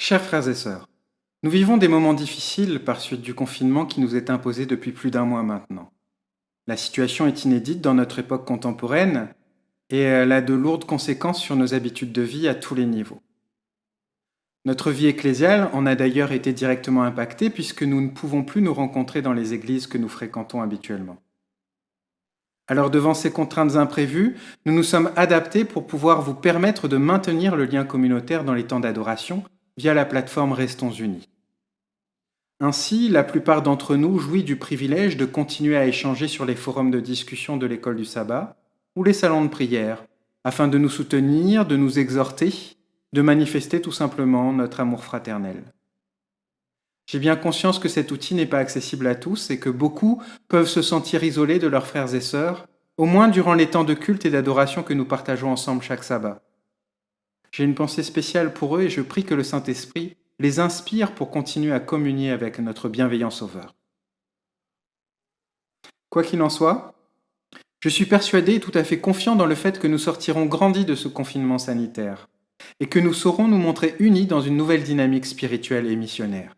Chers frères et sœurs, nous vivons des moments difficiles par suite du confinement qui nous est imposé depuis plus d'un mois maintenant. La situation est inédite dans notre époque contemporaine et elle a de lourdes conséquences sur nos habitudes de vie à tous les niveaux. Notre vie ecclésiale en a d'ailleurs été directement impactée puisque nous ne pouvons plus nous rencontrer dans les églises que nous fréquentons habituellement. Alors devant ces contraintes imprévues, nous nous sommes adaptés pour pouvoir vous permettre de maintenir le lien communautaire dans les temps d'adoration via la plateforme Restons Unis. Ainsi, la plupart d'entre nous jouit du privilège de continuer à échanger sur les forums de discussion de l'école du sabbat ou les salons de prière, afin de nous soutenir, de nous exhorter, de manifester tout simplement notre amour fraternel. J'ai bien conscience que cet outil n'est pas accessible à tous et que beaucoup peuvent se sentir isolés de leurs frères et sœurs, au moins durant les temps de culte et d'adoration que nous partageons ensemble chaque sabbat. J'ai une pensée spéciale pour eux et je prie que le Saint-Esprit les inspire pour continuer à communier avec notre bienveillant Sauveur. Quoi qu'il en soit, je suis persuadé et tout à fait confiant dans le fait que nous sortirons grandis de ce confinement sanitaire et que nous saurons nous montrer unis dans une nouvelle dynamique spirituelle et missionnaire.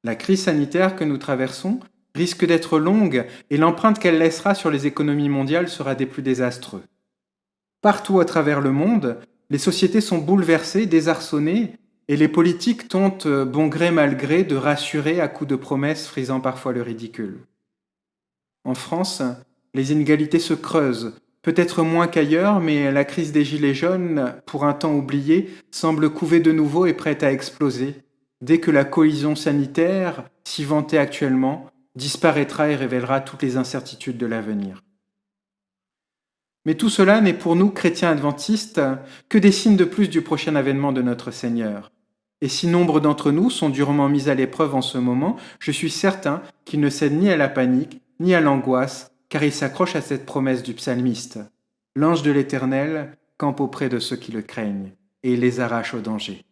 La crise sanitaire que nous traversons risque d'être longue et l'empreinte qu'elle laissera sur les économies mondiales sera des plus désastreux. Partout à travers le monde, les sociétés sont bouleversées, désarçonnées, et les politiques tentent, bon gré mal gré, de rassurer à coups de promesses frisant parfois le ridicule. En France, les inégalités se creusent, peut-être moins qu'ailleurs, mais la crise des Gilets jaunes, pour un temps oubliée, semble couver de nouveau et prête à exploser, dès que la cohésion sanitaire, si vantée actuellement, disparaîtra et révélera toutes les incertitudes de l'avenir. Mais tout cela n'est pour nous, chrétiens adventistes, que des signes de plus du prochain avènement de notre Seigneur. Et si nombre d'entre nous sont durement mis à l'épreuve en ce moment, je suis certain qu'ils ne cèdent ni à la panique, ni à l'angoisse, car ils s'accrochent à cette promesse du psalmiste. L'ange de l'Éternel campe auprès de ceux qui le craignent, et il les arrache au danger.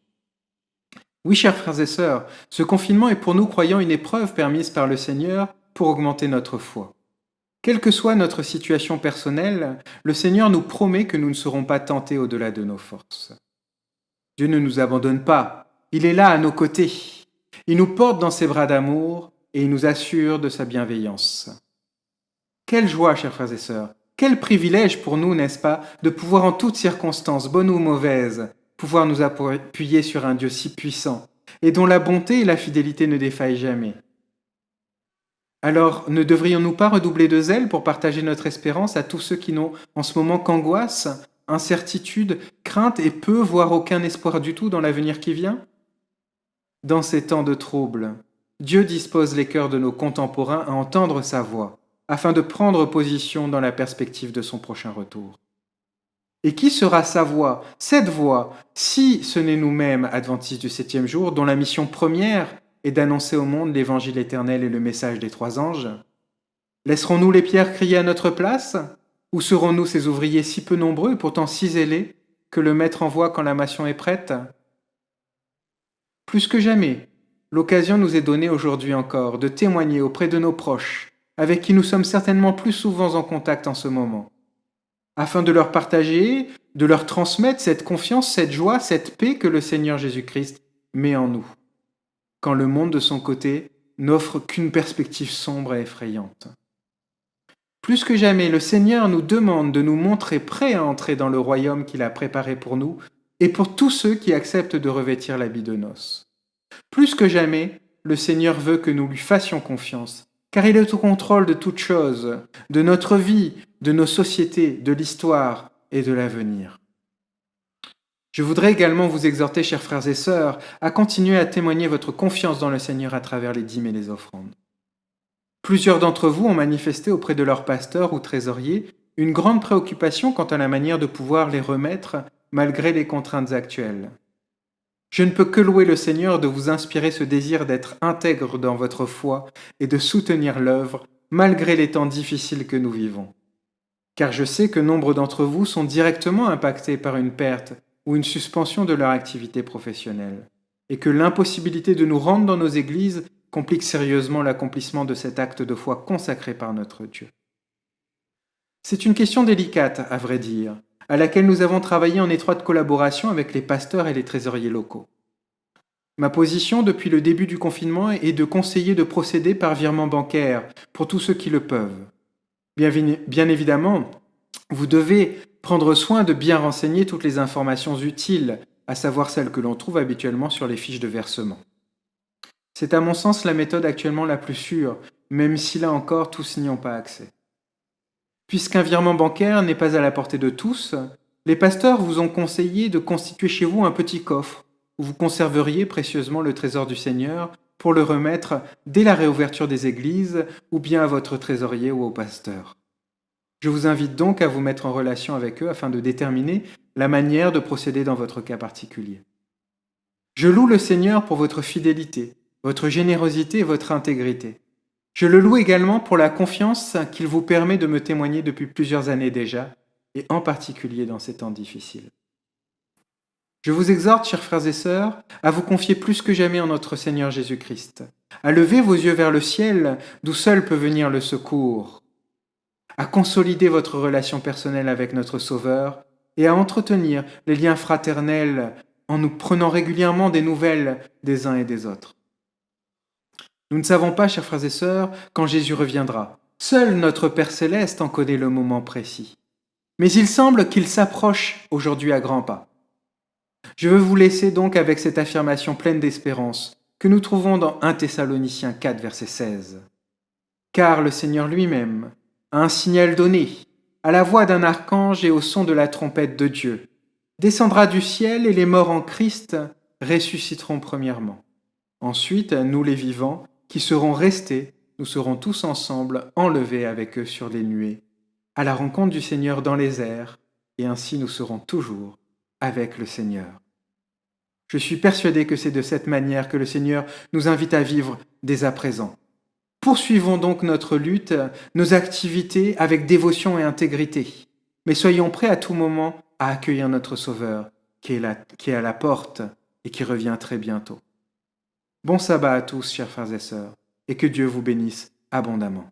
Oui, chers frères et sœurs, ce confinement est pour nous croyants une épreuve permise par le Seigneur pour augmenter notre foi. Quelle que soit notre situation personnelle, le Seigneur nous promet que nous ne serons pas tentés au-delà de nos forces. Dieu ne nous abandonne pas, il est là à nos côtés. Il nous porte dans ses bras d'amour et il nous assure de sa bienveillance. Quelle joie, chers frères et sœurs, quel privilège pour nous, n'est-ce pas, de pouvoir en toutes circonstances, bonnes ou mauvaises, pouvoir nous appuyer sur un Dieu si puissant et dont la bonté et la fidélité ne défaillent jamais. Alors, ne devrions-nous pas redoubler de zèle pour partager notre espérance à tous ceux qui n'ont en ce moment qu'angoisse, incertitude, crainte et peu, voire aucun espoir du tout dans l'avenir qui vient? Dans ces temps de trouble, Dieu dispose les cœurs de nos contemporains à entendre sa voix, afin de prendre position dans la perspective de son prochain retour. Et qui sera sa voix, cette voix, si ce n'est nous-mêmes, adventistes du 7e jour, dont la mission première est d'annoncer au monde l'évangile éternel et le message des 3 anges? Laisserons-nous les pierres crier à notre place? Ou serons-nous ces ouvriers si peu nombreux et pourtant si zélés que le maître envoie quand la mission est prête? Plus que jamais, l'occasion nous est donnée aujourd'hui encore de témoigner auprès de nos proches, avec qui nous sommes certainement plus souvent en contact en ce moment, afin de leur partager, de leur transmettre cette confiance, cette joie, cette paix que le Seigneur Jésus-Christ met en nous, quand le monde de son côté n'offre qu'une perspective sombre et effrayante. Plus que jamais, le Seigneur nous demande de nous montrer prêts à entrer dans le royaume qu'il a préparé pour nous et pour tous ceux qui acceptent de revêtir l'habit de noces. Plus que jamais, le Seigneur veut que nous lui fassions confiance, car il est au contrôle de toutes choses, de notre vie, de nos sociétés, de l'histoire et de l'avenir. Je voudrais également vous exhorter, chers frères et sœurs, à continuer à témoigner votre confiance dans le Seigneur à travers les dîmes et les offrandes. Plusieurs d'entre vous ont manifesté auprès de leur pasteur ou trésorier une grande préoccupation quant à la manière de pouvoir les remettre malgré les contraintes actuelles. Je ne peux que louer le Seigneur de vous inspirer ce désir d'être intègre dans votre foi et de soutenir l'œuvre malgré les temps difficiles que nous vivons. Car je sais que nombre d'entre vous sont directement impactés par une perte ou une suspension de leur activité professionnelle, et que l'impossibilité de nous rendre dans nos églises complique sérieusement l'accomplissement de cet acte de foi consacré par notre Dieu. C'est une question délicate, à vrai dire, à laquelle nous avons travaillé en étroite collaboration avec les pasteurs et les trésoriers locaux. Ma position depuis le début du confinement est de conseiller de procéder par virement bancaire pour tous ceux qui le peuvent. Bien évidemment, vous devez prendre soin de bien renseigner toutes les informations utiles, à savoir celles que l'on trouve habituellement sur les fiches de versement. C'est à mon sens la méthode actuellement la plus sûre, même si là encore tous n'y ont pas accès. Puisqu'un virement bancaire n'est pas à la portée de tous, les pasteurs vous ont conseillé de constituer chez vous un petit coffre où vous conserveriez précieusement le trésor du Seigneur pour le remettre dès la réouverture des églises ou bien à votre trésorier ou au pasteur. Je vous invite donc à vous mettre en relation avec eux afin de déterminer la manière de procéder dans votre cas particulier. Je loue le Seigneur pour votre fidélité, votre générosité et votre intégrité. Je le loue également pour la confiance qu'il vous permet de me témoigner depuis plusieurs années déjà, et en particulier dans ces temps difficiles. Je vous exhorte, chers frères et sœurs, à vous confier plus que jamais en notre Seigneur Jésus-Christ, à lever vos yeux vers le ciel, d'où seul peut venir le secours, à consolider votre relation personnelle avec notre Sauveur et à entretenir les liens fraternels en nous prenant régulièrement des nouvelles des uns et des autres. Nous ne savons pas, chers frères et sœurs, quand Jésus reviendra. Seul notre Père céleste en connaît le moment précis. Mais il semble qu'il s'approche aujourd'hui à grands pas. Je veux vous laisser donc avec cette affirmation pleine d'espérance que nous trouvons dans 1 Thessaloniciens 4, verset 16. Car le Seigneur lui-même a un signal donné, à la voix d'un archange et au son de la trompette de Dieu, descendra du ciel et les morts en Christ ressusciteront premièrement. Ensuite, nous les vivants, qui seront restés, nous serons tous ensemble enlevés avec eux sur les nuées, à la rencontre du Seigneur dans les airs, et ainsi nous serons toujours avec le Seigneur. Je suis persuadé que c'est de cette manière que le Seigneur nous invite à vivre dès à présent. Poursuivons donc notre lutte, nos activités avec dévotion et intégrité, mais soyons prêts à tout moment à accueillir notre Sauveur qui est à la porte et qui revient très bientôt. Bon sabbat à tous, chers frères et sœurs, et que Dieu vous bénisse abondamment.